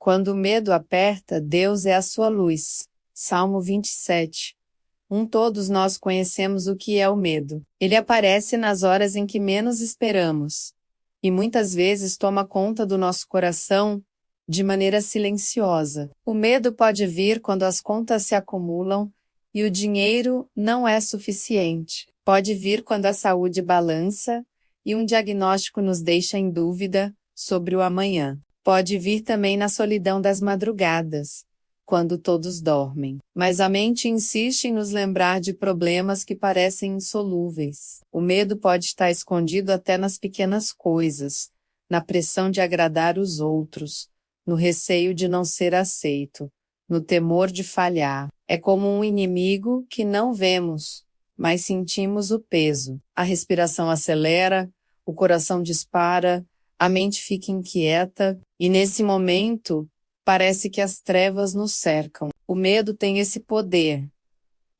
Quando o medo aperta, Deus é a sua luz. Salmo 27. Todos nós conhecemos o que é o medo. Ele aparece nas horas em que menos esperamos. E muitas vezes toma conta do nosso coração de maneira silenciosa. O medo pode vir quando as contas se acumulam e o dinheiro não é suficiente. Pode vir quando a saúde balança e um diagnóstico nos deixa em dúvida sobre o amanhã. Pode vir também na solidão das madrugadas, quando todos dormem. Mas a mente insiste em nos lembrar de problemas que parecem insolúveis. O medo pode estar escondido até nas pequenas coisas, na pressão de agradar os outros, no receio de não ser aceito, no temor de falhar. É como um inimigo que não vemos, mas sentimos o peso. A respiração acelera, o coração dispara, a mente fica inquieta, e nesse momento, parece que as trevas nos cercam. O medo tem esse poder,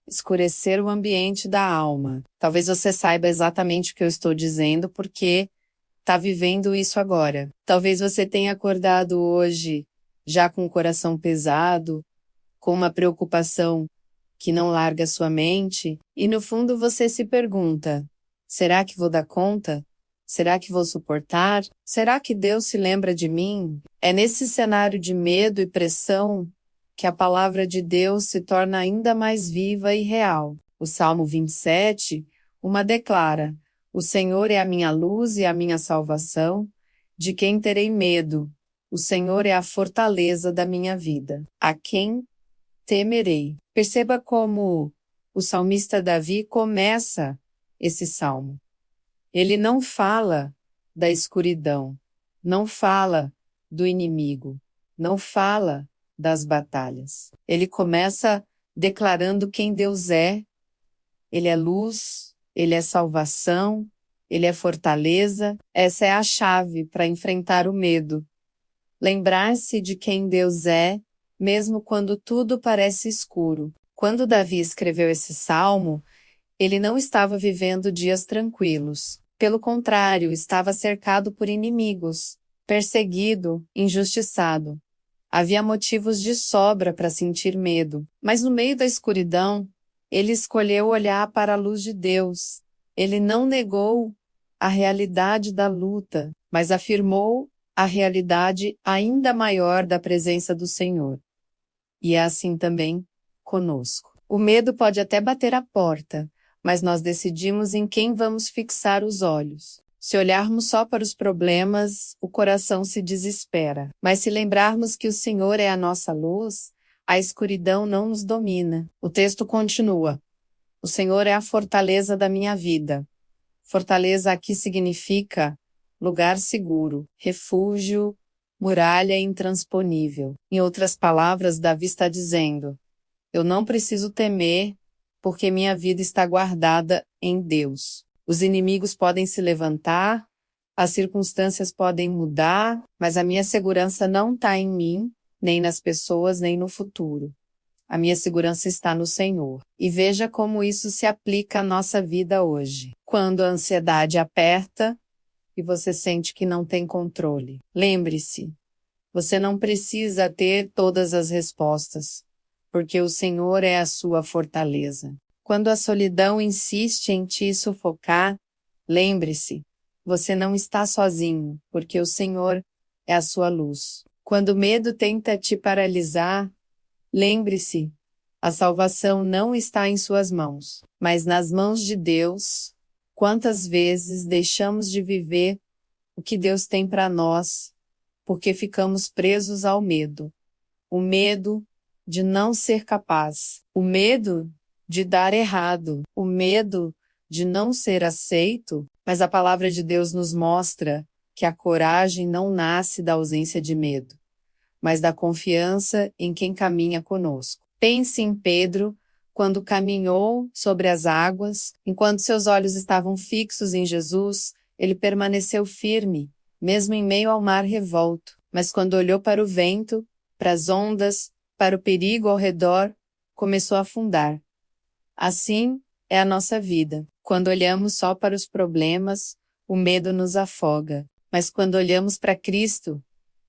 escurecer o ambiente da alma. Talvez você saiba exatamente o que eu estou dizendo, porque está vivendo isso agora. Talvez você tenha acordado hoje, já com o coração pesado, com uma preocupação que não larga sua mente, e no fundo você se pergunta, será que vou dar conta? Será que vou suportar? Será que Deus se lembra de mim? É nesse cenário de medo e pressão que a palavra de Deus se torna ainda mais viva e real. O Salmo 27, declara, o Senhor é a minha luz e a minha salvação, de quem terei medo? O Senhor é a fortaleza da minha vida. A quem temerei? Perceba como o salmista Davi começa esse salmo. Ele não fala da escuridão, não fala do inimigo, não fala das batalhas. Ele começa declarando quem Deus é. Ele é luz, ele é salvação, ele é fortaleza. Essa é a chave para enfrentar o medo. Lembrar-se de quem Deus é, mesmo quando tudo parece escuro. Quando Davi escreveu esse salmo, ele não estava vivendo dias tranquilos. Pelo contrário, estava cercado por inimigos, perseguido, injustiçado. Havia motivos de sobra para sentir medo, mas no meio da escuridão, ele escolheu olhar para a luz de Deus. Ele não negou a realidade da luta, mas afirmou a realidade ainda maior da presença do Senhor. E é assim também conosco. O medo pode até bater a porta, mas nós decidimos em quem vamos fixar os olhos. Se olharmos só para os problemas, o coração se desespera. Mas se lembrarmos que o Senhor é a nossa luz, a escuridão não nos domina. O texto continua. O Senhor é a fortaleza da minha vida. Fortaleza aqui significa lugar seguro, refúgio, muralha intransponível. Em outras palavras, Davi está dizendo, eu não preciso temer, porque minha vida está guardada em Deus. Os inimigos podem se levantar, as circunstâncias podem mudar, mas a minha segurança não está em mim, nem nas pessoas, nem no futuro. A minha segurança está no Senhor. E veja como isso se aplica à nossa vida hoje. Quando a ansiedade aperta e você sente que não tem controle. Lembre-se, você não precisa ter todas as respostas, porque o Senhor é a sua fortaleza. Quando a solidão insiste em te sufocar, lembre-se, você não está sozinho, porque o Senhor é a sua luz. Quando o medo tenta te paralisar, lembre-se, a salvação não está em suas mãos, mas nas mãos de Deus. Quantas vezes deixamos de viver o que Deus tem para nós, porque ficamos presos ao medo. O medo de não ser capaz, o medo de dar errado, o medo de não ser aceito, mas a palavra de Deus nos mostra que a coragem não nasce da ausência de medo, mas da confiança em quem caminha conosco. Pense em Pedro, quando caminhou sobre as águas, enquanto seus olhos estavam fixos em Jesus, ele permaneceu firme, mesmo em meio ao mar revolto, mas quando olhou para o vento, para as ondas, para o perigo ao redor, começou a afundar. Assim é a nossa vida. Quando olhamos só para os problemas, o medo nos afoga. Mas quando olhamos para Cristo,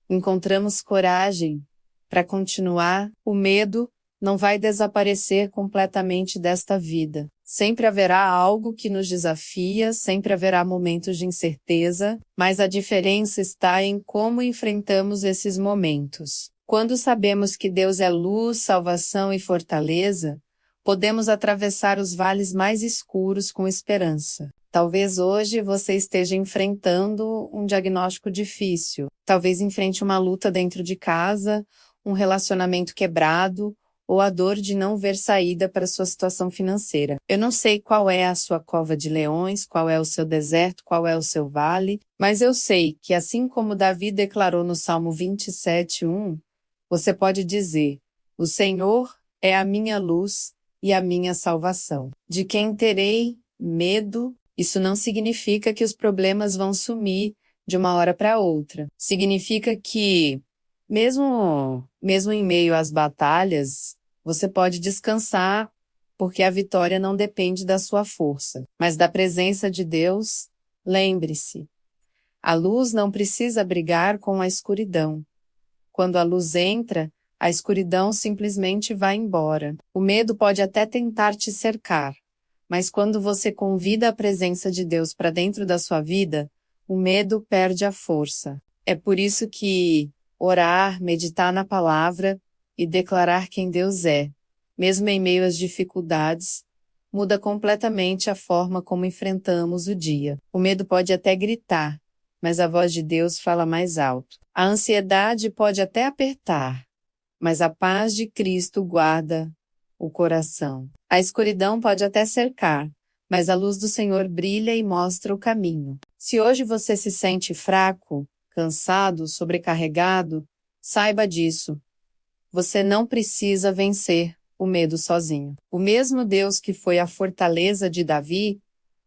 encontramos coragem Para continuar, o medo não vai desaparecer completamente desta vida. Sempre haverá algo que nos desafia, sempre haverá momentos de incerteza, mas a diferença está em como enfrentamos esses momentos. Quando sabemos que Deus é luz, salvação e fortaleza, podemos atravessar os vales mais escuros com esperança. Talvez hoje você esteja enfrentando um diagnóstico difícil. Talvez enfrente uma luta dentro de casa, um relacionamento quebrado, ou a dor de não ver saída para sua situação financeira. Eu não sei qual é a sua cova de leões, qual é o seu deserto, qual é o seu vale, mas eu sei que assim como Davi declarou no Salmo 27:1, você pode dizer: o Senhor é a minha luz e a minha salvação. De quem terei medo? Isso não significa que os problemas vão sumir de uma hora para outra. Significa que, mesmo em meio às batalhas, você pode descansar, porque a vitória não depende da sua força, mas da presença de Deus. Lembre-se, a luz não precisa brigar com a escuridão. Quando a luz entra, a escuridão simplesmente vai embora. O medo pode até tentar te cercar, mas quando você convida a presença de Deus para dentro da sua vida, o medo perde a força. É por isso que orar, meditar na palavra e declarar quem Deus é, mesmo em meio às dificuldades, muda completamente a forma como enfrentamos o dia. O medo pode até gritar, mas a voz de Deus fala mais alto. A ansiedade pode até apertar, mas a paz de Cristo guarda o coração. A escuridão pode até cercar, mas a luz do Senhor brilha e mostra o caminho. Se hoje você se sente fraco, cansado, sobrecarregado, saiba disso. Você não precisa vencer o medo sozinho. O mesmo Deus que foi a fortaleza de Davi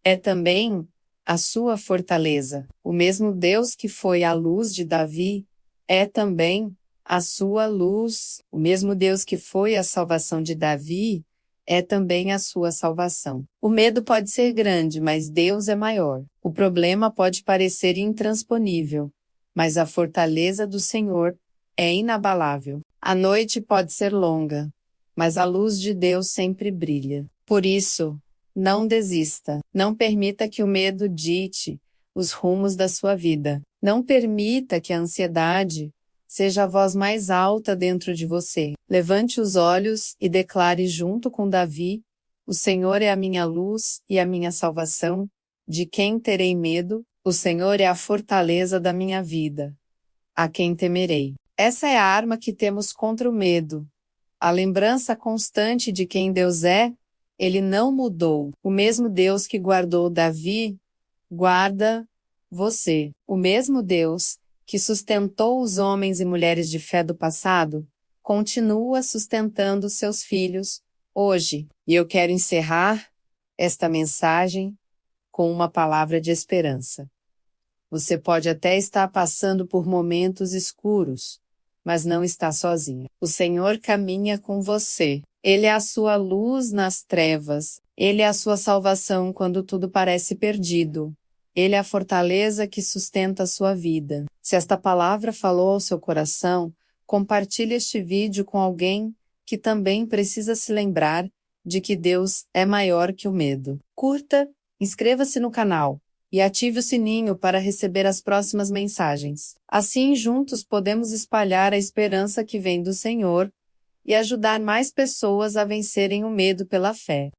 é também a sua fortaleza. O mesmo Deus que foi a luz de Davi é também a sua luz. O mesmo Deus que foi a salvação de Davi é também a sua salvação. O medo pode ser grande, mas Deus é maior. O problema pode parecer intransponível, mas a fortaleza do Senhor é inabalável. A noite pode ser longa, mas a luz de Deus sempre brilha. Por isso, não desista. Não permita que o medo dite os rumos da sua vida. Não permita que a ansiedade seja a voz mais alta dentro de você. Levante os olhos e declare junto com Davi: o Senhor é a minha luz e a minha salvação. De quem terei medo? O Senhor é a fortaleza da minha vida. A quem temerei? Essa é a arma que temos contra o medo. A lembrança constante de quem Deus é. Ele não mudou. O mesmo Deus que guardou Davi, guarda você. O mesmo Deus que sustentou os homens e mulheres de fé do passado, continua sustentando seus filhos hoje. E eu quero encerrar esta mensagem com uma palavra de esperança. Você pode até estar passando por momentos escuros, mas não está sozinho. O Senhor caminha com você. Ele é a sua luz nas trevas. Ele é a sua salvação quando tudo parece perdido. Ele é a fortaleza que sustenta a sua vida. Se esta palavra falou ao seu coração, compartilhe este vídeo com alguém que também precisa se lembrar de que Deus é maior que o medo. Curta, inscreva-se no canal e ative o sininho para receber as próximas mensagens. Assim, juntos podemos espalhar a esperança que vem do Senhor e ajudar mais pessoas a vencerem o medo pela fé.